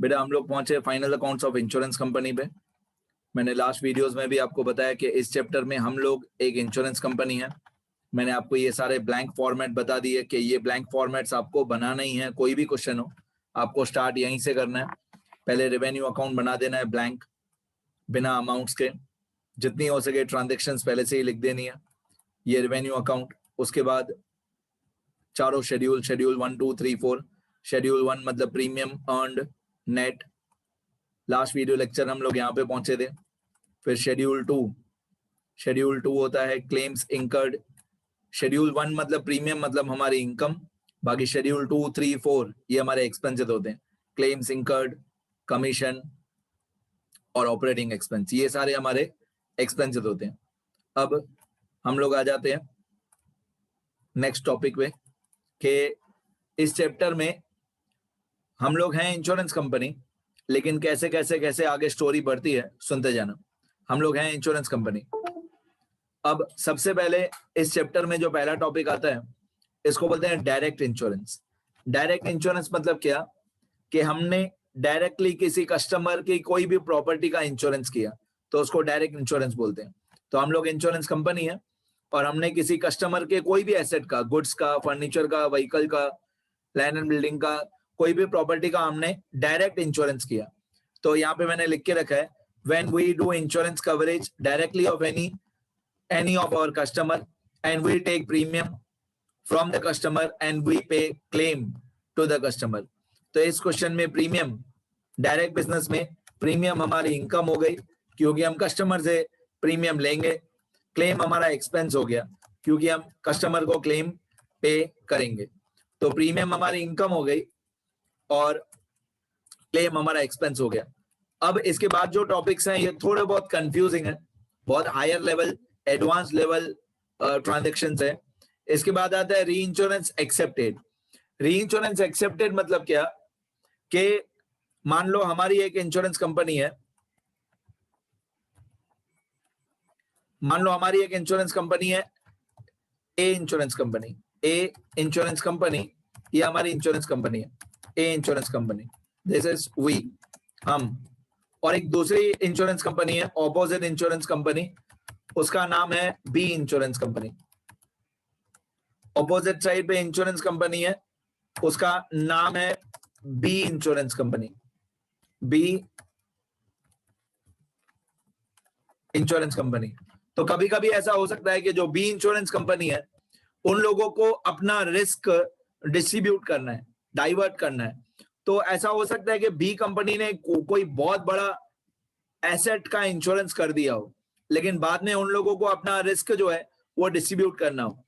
बेटा हम लोग पहुंचे final accounts of insurance company पे। मैंने लास्ट वीडियोस में भी आपको बताया कि इस चैप्टर में हम लोग एक इंश्योरेंस कंपनी है। मैंने आपको ये सारे ब्लैंक फॉर्मेट बता दिए कि ये ब्लैंक फॉर्मेट्स आपको बनाना ही है। कोई भी क्वेश्चन हो आपको स्टार्ट यहीं से करना है। पहले रेवेन्यू अकाउंट बना देना है ब्लैंक, बिना अमाउंट्स के, जितनी हो सके ट्रांजेक्शन्स पहले से ही लिख देनी है। ये रेवेन्यू अकाउंट, उसके बाद चारों शेड्यूल 1, 2, 3, 4। शेड्यूल 1 मतलब premium earned net, last video lecture हम लोग यहाँ पे पहुंचे थे। फिर शेड्यूल 2 होता है क्लेम्स इंकर्ड। शेड्यूल 1 मतलब प्रीमियम मतलब हमारी इनकम, बाकी शेड्यूल 2, 3, 4 ये हमारे एक्सपेंसेस होते हैं। क्लेम्स इंकर्ड, कमीशन और ऑपरेटिंग एक्सपेंस, ये सारे हमारे एक्सपेंसेस होते हैं। अब हम लोग आ जाते हैं नेक्स्ट टॉपिक पे कि इस चैप्टर में हम लोग हैं इंश्योरेंस कंपनी, लेकिन कैसे कैसे कैसे आगे स्टोरी बढ़ती है सुनते जाना। हम लोग हैं इंश्योरेंस कंपनी। अब सबसे पहले इस चैप्टर में जो पहला टॉपिक आता है इसको बोलते हैं डायरेक्ट इंश्योरेंस। डायरेक्ट इंश्योरेंस मतलब क्या कि हमने डायरेक्टली किसी कस्टमर की कोई भी प्रॉपर्टी का इंश्योरेंस किया तो उसको डायरेक्ट इंश्योरेंस बोलते हैं। तो हम लोग इंश्योरेंस कंपनी है और हमने किसी कस्टमर के कोई भी एसेट का, गुड्स का, फर्नीचर का, व्हीकल का, लैंड एंड बिल्डिंग का, कोई भी प्रॉपर्टी का हमने डायरेक्ट इंश्योरेंस किया। तो यहाँ पे मैंने लिख के रखा है when we do insurance coverage directly of any of our customer and we take premium from the customer and we pay claim to the customer। तो इस क्वेश्चन में प्रीमियम, डायरेक्ट बिजनेस में प्रीमियम हमारी इनकम हो गई क्योंकि हम customer से प्रीमियम लेंगे। क्लेम हमारा एक्सपेंस हो गया क्योंकि हम कस्टमर को क्लेम पे करेंगे। तो प्रीमियम हमारी इनकम हो गई और क्लेम हमारा एक्सपेंस हो गया। अब इसके बाद जो टॉपिक्स हैं ये थोड़े बहुत कंफ्यूजिंग है, बहुत higher level, advance level transactions है। इसके बाद आता है reinsurance accepted. Reinsurance accepted मतलब क्या कि मान लो हमारी एक इंश्योरेंस कंपनी है, मान लो हमारी एक इंश्योरेंस कंपनी है A insurance company. A insurance company ये हमारी इंश्योरेंस कंपनी है, A insurance company, this is we, हम। और एक दूसरी इंश्योरेंस कंपनी है ऑपोजिट इंश्योरेंस कंपनी, उसका नाम है B insurance company. Opposite side पे इंश्योरेंस कंपनी है, उसका नाम है B insurance company, B insurance company. तो कभी कभी ऐसा हो सकता है कि जो बी इंश्योरेंस कंपनी है उन लोगों को अपना रिस्क डिस्ट्रीब्यूट करना है, डाइवर्ट करना है। तो ऐसा हो सकता है कि बी कंपनी ने कोई बहुत बड़ा एसेट का इंश्योरेंस कर दिया हो, लेकिन बाद में उन लोगों को अपना रिस्क जो है वो डिस्ट्रीब्यूट करना हो।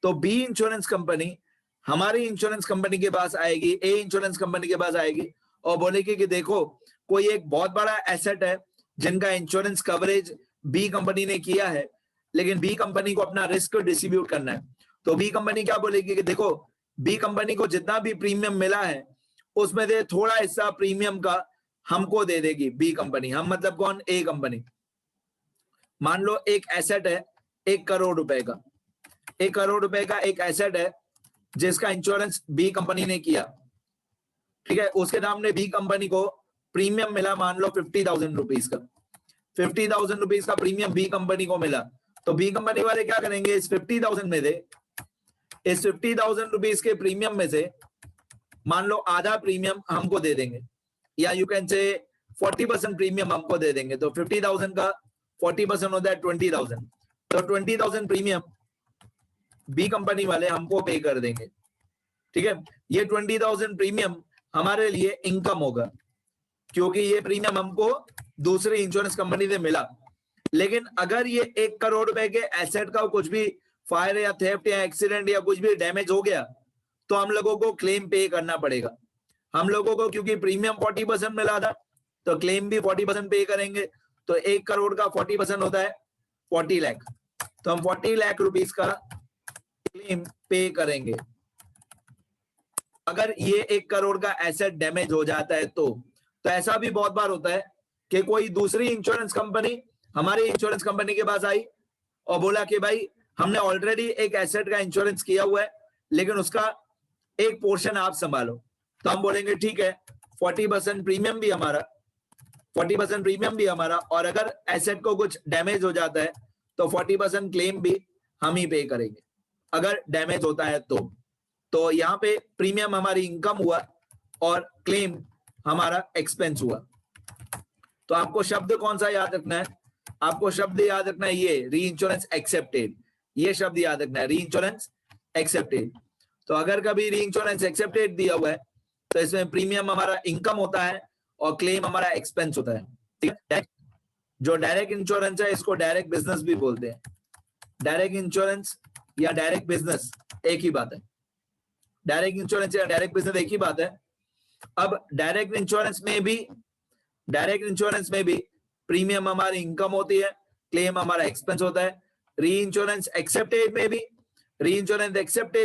तो बी इंश्योरेंस कंपनी हमारी इंश्योरेंस कंपनी के पास आएगी, ए इंश्योरेंस कंपनी के पास आएगी और बोलेगी कि देखो कोई एक बहुत बड़ा एसेट है जिनका इंश्योरेंस कवरेज बी कंपनी ने किया है, लेकिन बी कंपनी को अपना रिस्क डिस्ट्रीब्यूट करना है। तो बी कंपनी क्या बोलेगी कि देखो बी कंपनी को जितना भी प्रीमियम मिला है उसमें से थोड़ा हिस्सा प्रीमियम का हमको दे देगी बी कंपनी। हम मतलब कौन? ए कंपनी। मान लो एक एसेट है 1 करोड़ रुपए का, 1 करोड़ रुपए का एक एसेट है जिसका इंश्योरेंस बी कंपनी ने किया, ठीक है। उसके सामने बी कंपनी को प्रीमियम मिला मान लो 50,000 रुपीज का, 50,000 रुपीज का प्रीमियम बी कंपनी को मिला। तो बी कंपनी वाले क्या करेंगे, इस 50,000 में से, इस 50,000 रुपीज के प्रीमियम में से मान लो आधा प्रीमियम हमको दे देंगे, या यू कैन से 40% प्रीमियम हमको दे देंगे। तो 50,000 का 40% होता है 20,000। तो 20,000 प्रीमियम बी कंपनी वाले हमको पे कर देंगे, ठीक है। ये 20,000 प्रीमियम हमारे लिए इनकम होगा क्योंकि ये प्रीमियम हमको दूसरी इंश्योरेंस कंपनी से मिला। लेकिन अगर ये 1 करोड़ रुपए के एसेट का कुछ भी फायर या थेफ्ट या एक्सीडेंट या कुछ भी डैमेज हो गया तो हम लोगों को क्लेम पे करना पड़ेगा। हम लोगों को क्योंकि प्रीमियम 40% मिला था तो क्लेम भी 40% पे करेंगे। तो 1 करोड़ का 40% होता है 40 लाख। तो हम 40 लाख रुपीस का क्लेम पे करेंगे अगर ये 1 करोड़ का एसेट डैमेज हो जाता है। तो ऐसा भी बहुत बार होता है कि कोई दूसरी इंश्योरेंस कंपनी हमारी इंश्योरेंस कंपनी के पास आई और बोला कि भाई हमने ऑलरेडी एक एसेट का इंश्योरेंस किया हुआ है लेकिन उसका एक पोर्शन आप संभालो। तो हम बोलेंगे ठीक है, 40% प्रीमियम भी हमारा, 40% प्रीमियम भी हमारा, और अगर एसेट को कुछ डैमेज हो जाता है तो 40% क्लेम भी हम ही पे करेंगे अगर डैमेज होता है तो यहाँ पे प्रीमियम हमारी इनकम हुआ और क्लेम हमारा एक्सपेंस हुआ। तो आपको शब्द कौन सा याद रखना है? आपको शब्द याद रखना है ये री इंश्योरेंस एक्सेप्टेड, ये शब्द याद रखना है, री इंश्योरेंस एक्सेप्टेड। तो अगर कभी री इंश्योरेंस एक्सेप्टेड दिया हुआ है तो इसमें प्रीमियम हमारा इनकम होता है और क्लेम हमारा एक्सपेंस होता है, ठीक है। जो डायरेक्ट इंश्योरेंस है इसको डायरेक्ट बिजनेस भी बोलते हैं। डायरेक्ट इंश्योरेंस या डायरेक्ट बिजनेस एक ही बात है, डायरेक्ट इंश्योरेंस या डायरेक्ट बिजनेस एक ही बात है। अब डायरेक्ट इंश्योरेंस में भी प्रीमियम हमारी इनकम होती है, क्लेम हमारा एक्सपेंस होता है। री इंश्योरेंस एक्सेप्टेड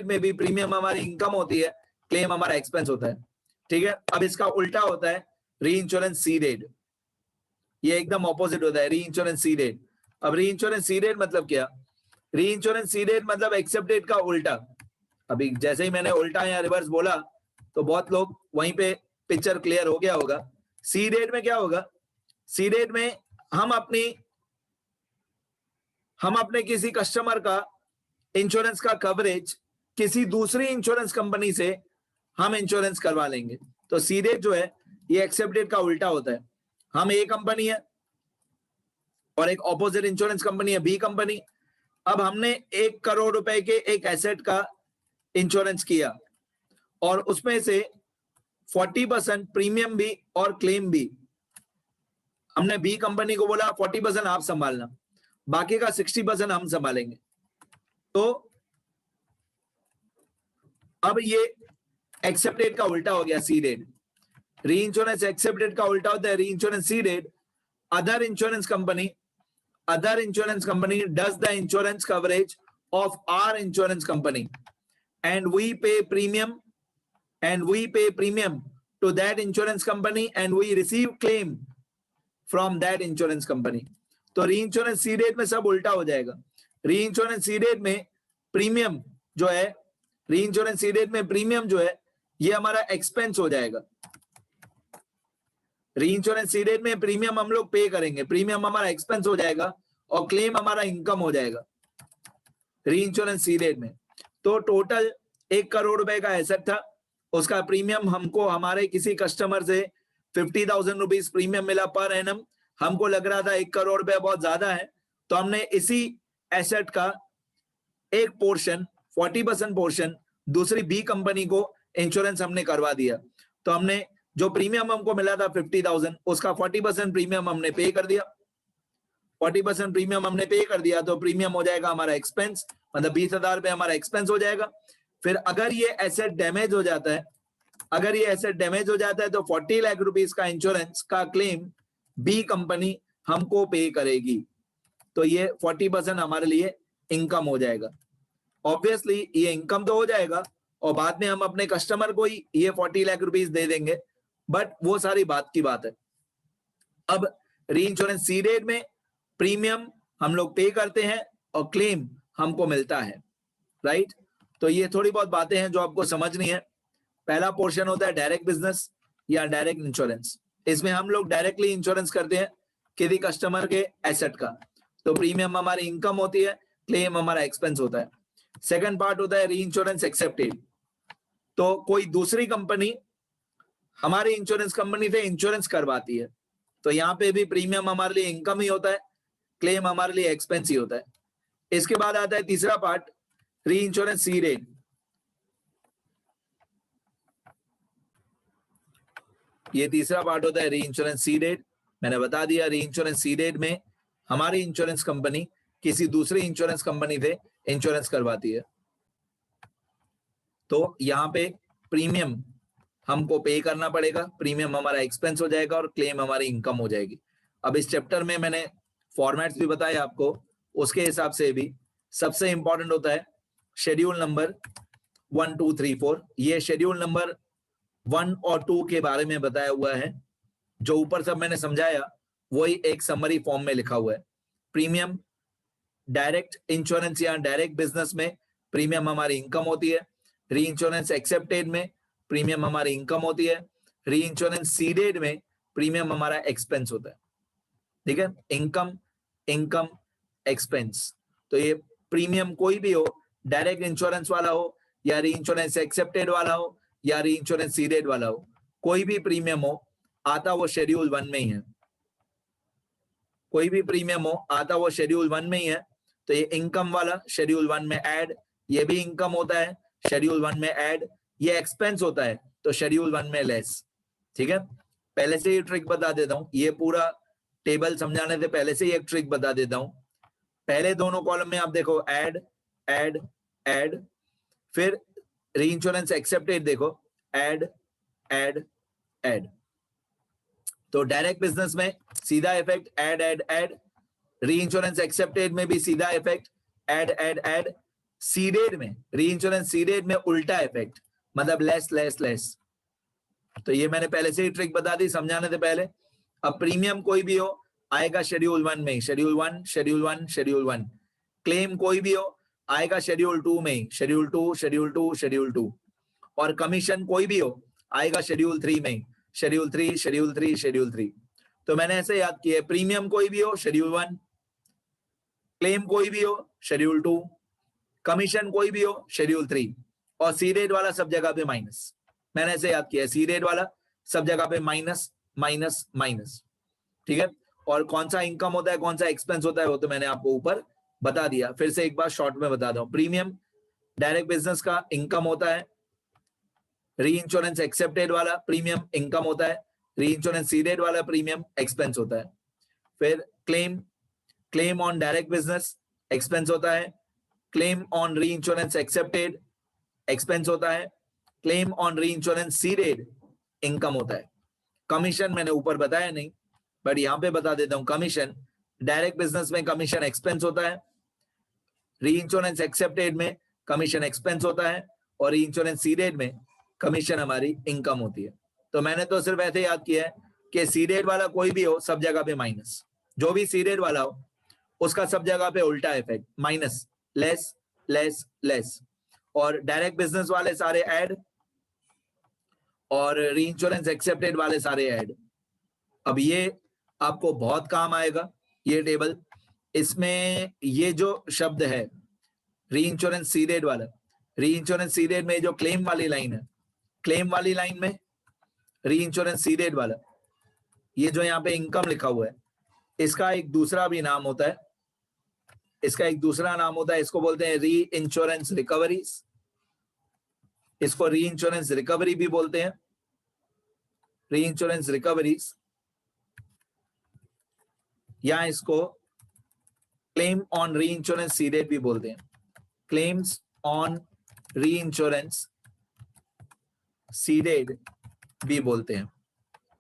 में भी प्रीमियम हमारी इनकम होती है, क्लेम हमारा एक्सपेंस होता है, ठीक है। अब इसका उल्टा होता है री इंश्योरेंस सीडेड, ये एकदम ऑपोजिट होता है री इंश्योरेंस सीडेड। अब री इंश्योरेंस सीडेड मतलब क्या? री इंश्योरेंस सीडेड मतलब एक्सेप्टेड का उल्टा। अभी जैसे ही मैंने उल्टा या रिवर्स बोला तो बहुत लोग वहीं पे पिक्चर क्लियर हो गया होगा। सीडेड में क्या होगा? सीडेड में हम अपने किसी कस्टमर का इंश्योरेंस का कवरेज किसी दूसरी इंश्योरेंस कंपनी से हम इंश्योरेंस करवा लेंगे। तो सीडेड जो है ये एक्सेप्टेड का उल्टा होता है। हम ए कंपनी है और एक ऑपोजिट इंश्योरेंस कंपनी है बी कंपनी। अब हमने 1 करोड़ रुपए के एक एसेट का इंश्योरेंस किया और उसमें से 40% प्रीमियम भी और क्लेम भी हमने बी कंपनी को बोला 40% आप संभालना, बाकी का 60% हम संभालेंगे। तो अब ये एक्सेप्टेड का उल्टा हो गया सीडेड। री इंश्योरेंस एक्सेप्टेड का उल्टा होता है री insurance seeded. Other insurance company does the insurance coverage of our insurance company and we pay premium to that insurance company and we receive claim from that insurance company। तो री insurance seeded में सब उल्टा हो जाएगा। री insurance seeded में premium जो है ये हमारा एक्सपेंस हो जाएगा। री इंश्योरेंस सीडेड में प्रीमियम हम लोग पे करेंगे, प्रीमियम हमारा एक्सपेंस हो जाएगा और क्लेम हमारा इनकम हो जाएगा री इंश्योरेंस सीडेड में। तो टोटल 1 करोड़ रुपए का एसेट था, उसका प्रीमियम हमको हमारे किसी कस्टमर से 50,000 रुपीज प्रीमियम मिला पर एनम। हमको लग रहा था 1 करोड़ रुपए बहुत ज्यादा है, तो हमने इसी एसेट का एक पोर्शन 40% पोर्शन दूसरी बी कंपनी को इंश्योरेंस हमने करवा दिया। तो हमने जो प्रीमियम हमको मिला था 50,000 उसका 40% प्रीमियम हमने पे कर दिया। 40% प्रीमियम हमने पे कर दिया तो प्रीमियम हो जाएगा हमारा एक्सपेंस, मतलब 20,000 रुपए हमारा एक्सपेंस हो जाएगा। फिर अगर ये एसेट डैमेज हो जाता है तो 40 लाख रुपीस का इंश्योरेंस का क्लेम बी कंपनी हमको पे करेगी। तो ये 40% हमारे लिए इनकम हो जाएगा। ऑब्वियसली ये इनकम तो हो जाएगा और बाद में हम अपने कस्टमर को ही ये 40 लाख रुपीस दे देंगे, बट वो सारी बात की बात है। अब री इंश्योरेंस सीडेड में प्रीमियम हम लोग पे करते हैं और क्लेम हमको मिलता है, राइट। तो ये थोड़ी बहुत बातें हैं जो आपको समझनी है। पहला पोर्शन होता है डायरेक्ट बिजनेस या डायरेक्ट इंश्योरेंस। इसमें हम लोग डायरेक्टली इंश्योरेंस करते हैं किसी कस्टमर के एसेट का, तो प्रीमियम हमारी इनकम होती है, क्लेम हमारा एक्सपेंस होता है। सेकंड पार्ट होता है री इंश्योरेंस एक्सेप्टेड। तो कोई दूसरी कंपनी हमारी इंश्योरेंस कंपनी से इंश्योरेंस करवाती है, तो यहाँ पे भी प्रीमियम हमारे लिए इनकम ही होता है, क्लेम हमारे लिए एक्सपेंस ही होता है। इसके बाद आता है तीसरा पार्ट री इंश्योरेंस सीडेड। ये तीसरा पार्ट होता है री इंश्योरेंस सीडेड। मैंने बता दिया री इंश्योरेंस सीडेड में हमारी इंश्योरेंस कंपनी किसी दूसरी इंश्योरेंस कंपनी से इंश्योरेंस करवाती है, तो यहाँ पे प्रीमियम हमको पे करना पड़ेगा, प्रीमियम हमारा एक्सपेंस हो जाएगा और क्लेम हमारी इनकम हो जाएगी। अब इस चैप्टर में मैंने फॉर्मेट्स भी बताए आपको, उसके हिसाब से भी सबसे इंपॉर्टेंट होता है शेड्यूल नंबर 1, 2, 3, 4। ये शेड्यूल नंबर 1 और 2 के बारे में बताया हुआ है। जो ऊपर सब मैंने समझाया वही एक समरी फॉर्म में लिखा हुआ है। प्रीमियम डायरेक्ट इंश्योरेंस या डायरेक्ट बिजनेस में प्रीमियम हमारी इनकम होती है। री इंश्योरेंस एक्सेप्टेड में प्रीमियम हमारी इनकम होती है। री इंश्योरेंस सीडेड में प्रीमियम हमारा एक्सपेंस होता है, ठीक है, इनकम इनकम एक्सपेंस। तो ये प्रीमियम कोई भी हो, डायरेक्ट इंश्योरेंस वाला हो या री इंश्योरेंस एक्सेप्टेड वाला हो या री इंश्योरेंस सीडेड वाला हो, कोई भी प्रीमियम हो आता वो शेड्यूल 1 में ही है, कोई भी प्रीमियम हो आता वो शेड्यूल 1 में ही है। तो ये इनकम वाला शेड्यूल 1 में ऐड, ये भी इनकम होता है शेड्यूल 1 में ऐड, ये एक्सपेंस होता है तो शेड्यूल 1 में लेस, ठीक है। पहले से ही ट्रिक बता देता हूं, ये पूरा टेबल समझाने से पहले से ही एक ट्रिक बता देता हूं। पहले दोनों कॉलम में आप देखो ऐड ऐड ऐड, फिर री इंश्योरेंस एक्सेप्टेड देखो ऐड ऐड ऐड। तो डायरेक्ट बिजनेस में सीधा इफेक्ट ऐड ऐड ऐड, री इंश्योरेंस एक्सेप्टेड में भी सीधा effect add add add, seeded में री इंश्योरेंस सीडेड में उल्टा इफेक्ट, मतलब लेस लेस लेस। तो ये मैंने पहले से ही ट्रिक बता दी समझाने से पहले। अब प्रीमियम कोई भी हो आएगा शेड्यूल 1 में, शेड्यूल 1 शेड्यूल 1 शेड्यूल 1। क्लेम कोई भी हो आएगा शेड्यूल 2 में, शेड्यूल 2 शेड्यूल 2 शेड्यूल 2। और कमीशन कोई भी हो आएगा शेड्यूल 3 में, शेड्यूल 3 शेड्यूल 3 शेड्यूल 3। तो मैंने ऐसे याद किया, प्रीमियम कोई भी हो शेड्यूल 1, क्लेम कोई भी हो शेड्यूल 2, कमीशन कोई भी हो शेड्यूल 3, और सीडेड वाला सब जगह पे माइनस। मैंने ऐसे याद किया, सीडेड वाला सब जगह पे माइनस माइनस माइनस, ठीक है। और कौन सा इनकम होता है कौन सा एक्सपेंस होता है वो तो मैंने आपको ऊपर बता दिया, फिर से एक बार शॉर्ट में बता दूं। प्रीमियम डायरेक्ट बिजनेस का इनकम होता है, री इंश्योरेंस एक्सेप्टेड वाला प्रीमियम इनकम होता है, री इंश्योरेंस सीडेड वाला प्रीमियम एक्सपेंस होता है। फिर claim, claim on direct business expense होता है, क्लेम ऑन री इंश्योरेंस एक्सेप्टेड एक्सपेंस होता है, क्लेम ऑन री इंश्योरेंस सीडेड इनकम होता है। कमीशन मैंने ऊपर बताया नहीं बट यहां पे बता देता हूं, कमीशन डायरेक्ट बिजनेस में कमीशन एक्सपेंस होता है, री इंश्योरेंस एक्सेप्टेड में कमीशन एक्सपेंस होता है, और री इंश्योरेंस सीडेड में कमीशन हमारी इनकम होती है। तो मैंने तो सिर्फ ऐसे याद किया है कि सीडेड वाला कोई भी हो सब जगह पे माइनस, जो भी सीडेड वाला हो उसका सब जगह पे उल्टा effect minus, less less less. और डायरेक्ट बिजनेस वाले सारे ऐड और री इंश्योरेंस एक्सेप्टेड वाले सारे ऐड। अब ये आपको बहुत काम आएगा ये टेबल। इसमें ये जो शब्द है री इंश्योरेंस सीडेड वाला, री इंश्योरेंस सीडेड में जो क्लेम वाली लाइन है, क्लेम वाली लाइन में री इंश्योरेंस सीडेड वाला, ये जो यहाँ पे इनकम लिखा हुआ है इसका एक दूसरा भी नाम होता है, इसका एक दूसरा नाम होता है, इसको बोलते हैं री इंश्योरेंस रिकवरीज, इसको री इंश्योरेंस रिकवरी भी बोलते हैं, री इंश्योरेंस रिकवरीज, या इसको क्लेम ऑन री इंश्योरेंस सीडेड भी बोलते हैं, क्लेम्स ऑन री इंश्योरेंस सीडेड भी बोलते हैं,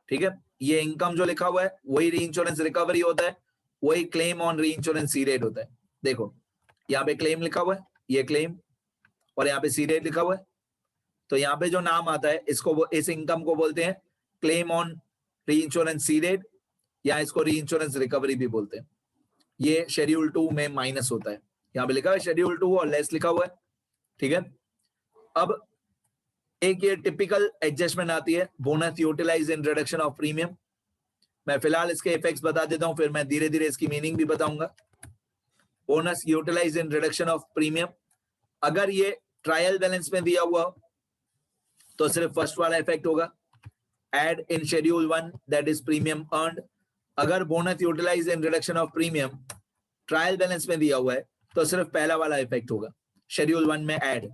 ठीक है। ये इनकम जो लिखा हुआ है वही री इंश्योरेंस रिकवरी होता है, वही क्लेम ऑन री इंश्योरेंस सीडेड होता है। देखो यहाँ पे क्लेम लिखा हुआ है, ये क्लेम, और यहाँ पे सीडेड लिखा हुआ है। तो यहाँ पे जो नाम आता है इसको, इस इनकम को बोलते हैं क्लेम ऑन री इंश्योरेंस सीडेड, या इसको री इंश्योरेंस रिकवरी भी बोलते हैं। ये शेड्यूल 2 में माइनस होता है, यहाँ पे लिखा है शेड्यूल 2 और लेस लिखा हुआ है, ठीक है। अब एक ये टिपिकल एडजस्टमेंट आती है, bonus utilise in reduction of premium. मैं फिलहाल इसके इफेक्ट्स बता देता हूं, फिर मैं धीरे धीरे इसकी मीनिंग भी बताऊंगा। Bonus utilise in reduction of premium, अगर ये ट्रायल बैलेंस में दिया हुआ तो सिर्फ फर्स्ट वाला इफेक्ट होगा, add in schedule 1 that is premium earned. अगर bonus utilise in reduction of premium trial balance में दिया हुआ है तो सिर्फ पहला वाला इफेक्ट होगा, शेड्यूल 1 में ऐड।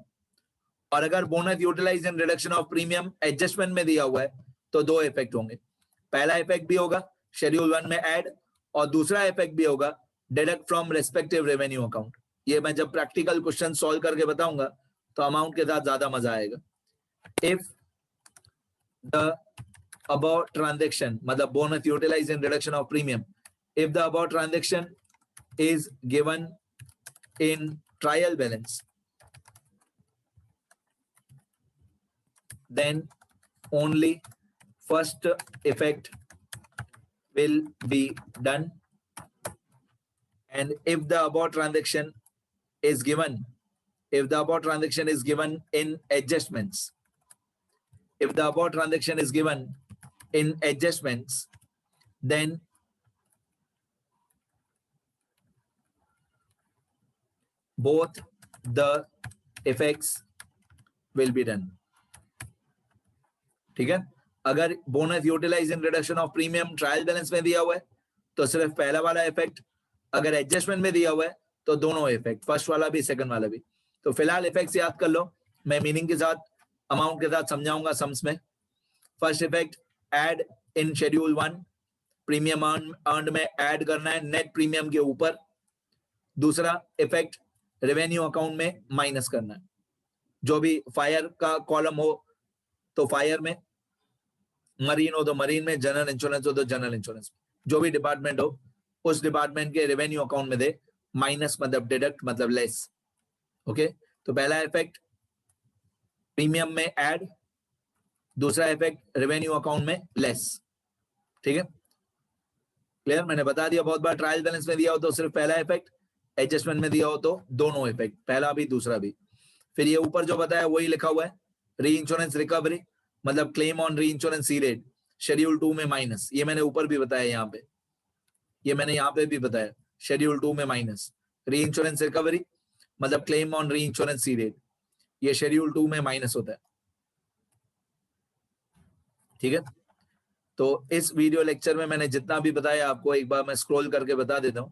और अगर bonus utilise in reduction of premium adjustment में दिया हुआ है तो दो इफेक्ट होंगे, पहला इफेक्ट भी होगा शेड्यूल 1 में ऐड, और दूसरा इफेक्ट भी होगा deduct from respective revenue account. ये मैं जब प्रैक्टिकल क्वेश्चन सॉल्व करके बताऊंगा तो अमाउंट के साथ ज्यादा मजा आएगा। इफ द above transaction, मतलब bonus utilized in reduction of premium, if the above transaction is given in trial balance, then only first effect will be done, and if the above transaction is given, if the above transaction is given in adjustments, if the above transaction is given in adjustments, then both the effects will be done. ठीक है, अगर bonus utilise in reduction of premium trial balance में दिया हुआ है तो सिर्फ पहला वाला इफेक्ट, अगर एडजस्टमेंट में दिया हुआ है तो दोनों इफेक्ट, फर्स्ट वाला भी सेकंड वाला भी। तो फिलहाल इफेक्ट्स याद कर लो, मैं मीनिंग के साथ अमाउंट के साथ समझाऊंगा सम्स में। First effect, add in schedule 1, premium earned में ऐड करना है नेट प्रीमियम के ऊपर। दूसरा इफेक्ट, रेवेन्यू अकाउंट में माइनस करना है, जो भी फायर का कॉलम हो तो फायर में, मरीन हो तो मरीन में, जनरल इंश्योरेंस हो तो जनरल इंश्योरेंस, जो भी डिपार्टमेंट हो उस डिपार्टमेंट के रेवेन्यू अकाउंट में दे, माइनस मतलब डिडक्ट मतलब लेस। ओके, तो पहला इफेक्ट प्रीमियम में ऐड, दूसरा इफेक्ट रेवेन्यू अकाउंट में लेस। ठीक है, क्लियर? मैंने बता दिया बहुत बार, ट्रायल बैलेंस में दिया हो तो सिर्फ पहला इफेक्ट, एडजस्टमेंट में दिया हो तो दोनों इफेक्ट, पहला भी दूसरा भी। फिर ये ऊपर जो बताया वही लिखा हुआ है, री इंश्योरेंस रिकवरी मतलब क्लेम ऑन री इंश्योरेंस सीडेड शेड्यूल 2 में माइनस, ये मैंने ऊपर भी बताया, यहाँ पे ये मैंने यहाँ पे भी बताया, शेड्यूल 2 में माइनस। री इंश्योरेंस रिकवरी मतलब क्लेम ऑन री इंश्योरेंस सीडेड, ये शेड्यूल 2 में माइनस होता है। ठीक है, तो इस वीडियो लेक्चर में मैंने जितना भी बताया आपको, एक बार मैं स्क्रॉल करके बता देता हूं।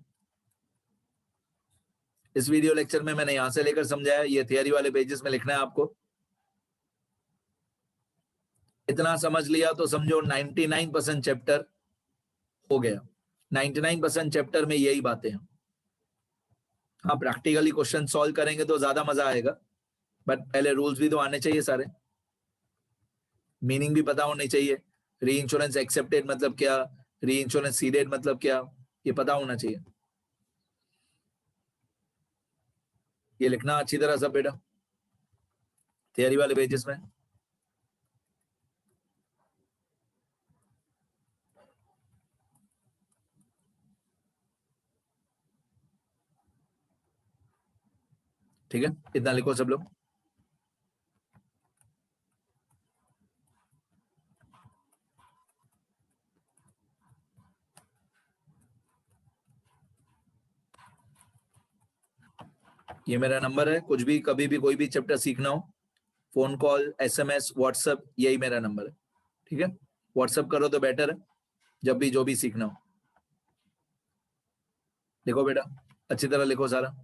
इस वीडियो लेक्चर में मैंने यहां से लेकर समझाया, ये थियरी वाले पेजेस में लिखना है आपको। इतना समझ लिया तो समझो 99% चैप्टर हो गया। 99% चैप्टर में यही बातें हैं। हाँ, प्रैक्टिकली क्वेश्चन सॉल्व करेंगे तो ज्यादा मजा आएगा, बट पहले रूल्स भी तो आने चाहिए सारे, मीनिंग भी पता होनी चाहिए। री इंश्योरेंस एक्सेप्टेड मतलब क्या, री इंश्योरेंस सीडेड मतलब क्या, ये पता होना चाहिए। ये लिखना अच्छी तरह सब बेटा थियरी वाले पेजेस में। ठीक है, इतना लिखो सब लोग। ये मेरा नंबर है, कुछ भी कभी भी कोई भी चैप्टर सीखना हो, फोन कॉल, एसएमएस, व्हाट्सएप, यही मेरा नंबर है। ठीक है, व्हाट्सएप करो तो बेटर है जब भी जो भी सीखना हो। लिखो बेटा, अच्छी तरह लिखो सारा।